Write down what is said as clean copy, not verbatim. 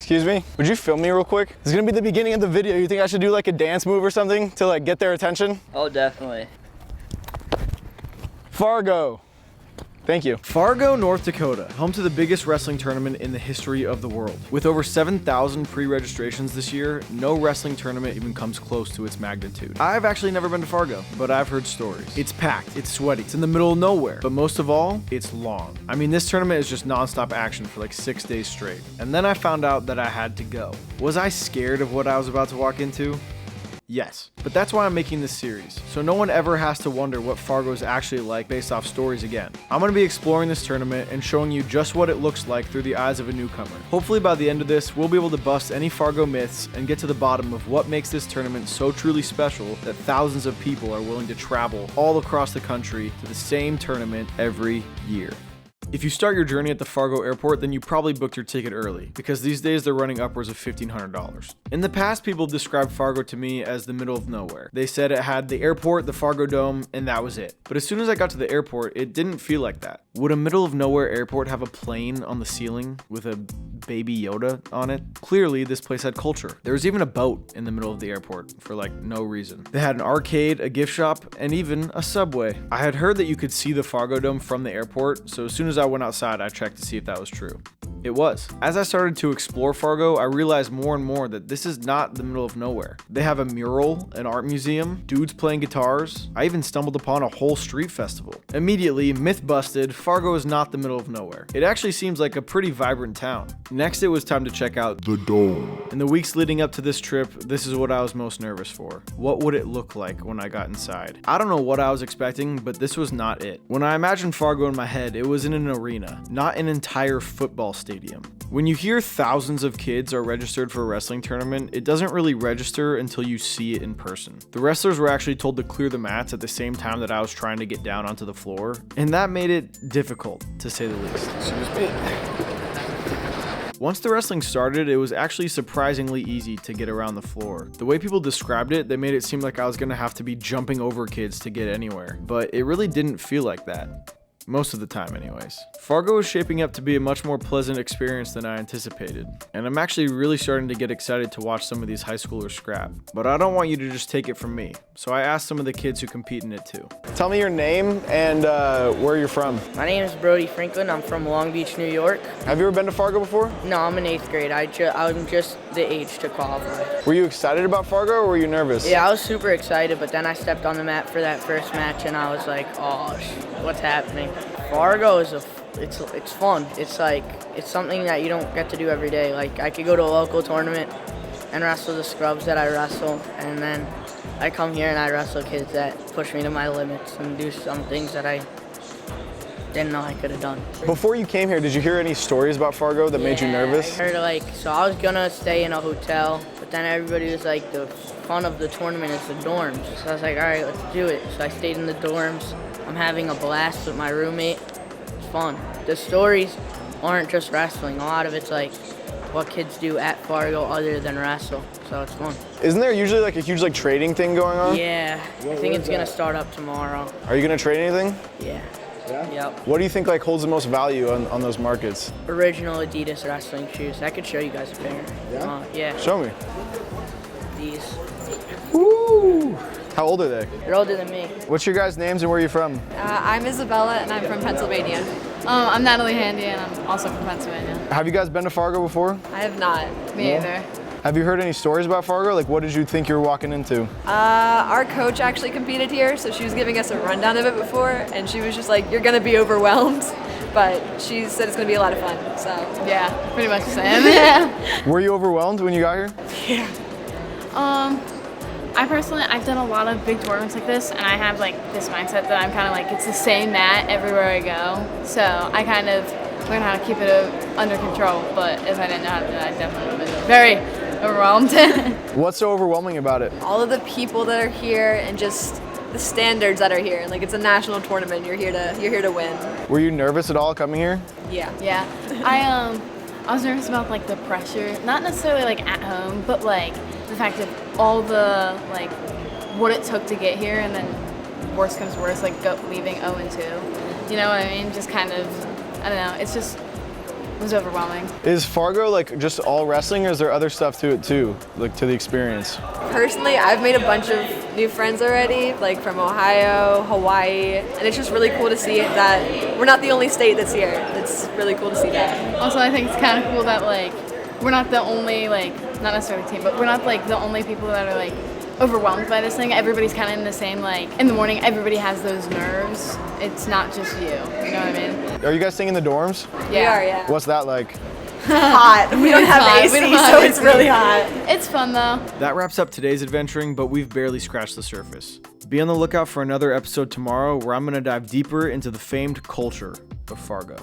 Excuse me? Would you film me real quick? It's gonna be the beginning of the video. You think I should do like a dance move or something to like get their attention? Oh, definitely. Fargo. Thank you. Fargo, North Dakota, home to the biggest wrestling tournament in the history of the world. With over 7,000 pre-registrations this year, no wrestling tournament even comes close to its magnitude. I've actually never been to Fargo, but I've heard stories. It's packed, it's sweaty, it's in the middle of nowhere, but most of all, it's long. I mean, this tournament is just non-stop action for like 6 days straight. And then I found out that I had to go. Was I scared of what I was about to walk into? Yes, but that's why I'm making this series, so no one ever has to wonder what Fargo is actually like based off stories again. I'm going to be exploring this tournament and showing you just what it looks like through the eyes of a newcomer. Hopefully by the end of this, we'll be able to bust any Fargo myths and get to the bottom of what makes this tournament so truly special that thousands of people are willing to travel all across the country to the same tournament every year. If you start your journey at the Fargo airport, then you probably booked your ticket early, because these days they're running upwards of $1,500. In the past, people described Fargo to me as the middle of nowhere. They said it had the airport, the Fargodome, and that was it. But as soon as I got to the airport, it didn't feel like that. Would a middle of nowhere airport have a plane on the ceiling with a baby Yoda on it? Clearly, this place had culture. There was even a boat in the middle of the airport for like no reason. They had an arcade, a gift shop, and even a Subway. I had heard that you could see the Fargodome from the airport, so as soon as I went outside, I checked to see if that was true. It was. As I started to explore Fargo, I realized more and more that this is not the middle of nowhere. They have a mural, an art museum, dudes playing guitars. I even stumbled upon a whole street festival. Immediately, myth busted, Fargo is not the middle of nowhere. It actually seems like a pretty vibrant town. Next, it was time to check out the Dome. In the weeks leading up to this trip, this is what I was most nervous for. What would it look like when I got inside? I don't know what I was expecting, but this was not it. When I imagined Fargo in my head, it was in an arena, not an entire football stadium. When you hear thousands of kids are registered for a wrestling tournament, it doesn't really register until you see it in person. The wrestlers were actually told to clear the mats at the same time that I was trying to get down onto the floor, and that made it difficult, to say the least. Excuse me. Once the wrestling started, it was actually surprisingly easy to get around the floor. The way people described it, they made it seem like I was gonna have to be jumping over kids to get anywhere, but it really didn't feel like that. Most of the time anyways. Fargo is shaping up to be a much more pleasant experience than I anticipated, and I'm actually really starting to get excited to watch some of these high schoolers scrap. But I don't want you to just take it from me, so I asked some of the kids who compete in it too. Tell me your name and where you're from. My name is Brody Franklin. I'm from Long Beach, New York. Have you ever been to Fargo before? No, I'm in 8th grade. I'm just the age to qualify. Were you excited about Fargo or were you nervous? Yeah, I was super excited, but then I stepped on the mat for that first match and I was like, oh, what's happening? Fargo is it's fun. It's like, it's something that you don't get to do every day. Like, I could go to a local tournament and wrestle the scrubs that I wrestle, and then I come here and I wrestle kids that push me to my limits and do some things that I didn't know I could have done. Before you came here, did you hear any stories about Fargo that made you nervous? I heard so I was gonna stay in a hotel, but then everybody was like, the fun of the tournament is the dorms. So I was like, all right, let's do it. So I stayed in the dorms. I'm having a blast with my roommate. It's fun. The stories aren't just wrestling. A lot of it's like what kids do at Fargo other than wrestle. So it's fun. Isn't there usually like a huge like trading thing going on? Yeah, I think it's gonna start up tomorrow. Are you gonna trade anything? Yeah. Yeah? Yep. What do you think like holds the most value on those markets? Original Adidas wrestling shoes. I could show you guys a pair. Yeah? Yeah. Show me. These. Woo! How old are they? They're older than me. What's your guys' names and where are you from? I'm Isabella and I'm from Pennsylvania. I'm Natalie Handy and I'm also from Pennsylvania. Have you guys been to Fargo before? I have not. Me either. Have you heard any stories about Fargo? Like, what did you think you were walking into? Our coach actually competed here, so she was giving us a rundown of it before, and she was just like, you're gonna be overwhelmed, but she said it's gonna be a lot of fun, so. Yeah, pretty much the same. Yeah. Were you overwhelmed when you got here? Yeah. I've done a lot of big tournaments like this, and I have like this mindset that I'm kind of like, it's the same mat everywhere I go. So I kind of learned how to keep it under control, but if I didn't know how to do that, I definitely would have been very overwhelmed. What's so overwhelming about it? All of the people that are here and just the standards that are here. Like, it's a national tournament, you're here to win. Were you nervous at all coming here? Yeah. Yeah. I was nervous about like the pressure, not necessarily like at home, but like the fact of all the like what it took to get here, and then worst comes worst, like leaving 0-2. You know what I mean? Just kind of, I don't know. It's just was overwhelming. Is Fargo like just all wrestling, or is there other stuff to it too, like to the experience? Personally, I've made a bunch of new friends already, like from Ohio, Hawaii, and it's just really cool to see that we're not the only state that's here. It's really cool to see that. Also, I think it's kind of cool that like we're not the only like, not necessarily team, but we're not like the only people that are like overwhelmed by this thing. Everybody's kind of in the same, like in the morning, everybody has those nerves. It's not just you know what I mean? Are you guys staying in the dorms? We are, yeah. What's that like? Hot. We don't have hot. AC, We don't have so it's AC. really hot. It's fun though. That wraps up today's adventuring, but we've barely scratched the surface. Be on the lookout for another episode tomorrow where I'm going to dive deeper into the famed culture of Fargo.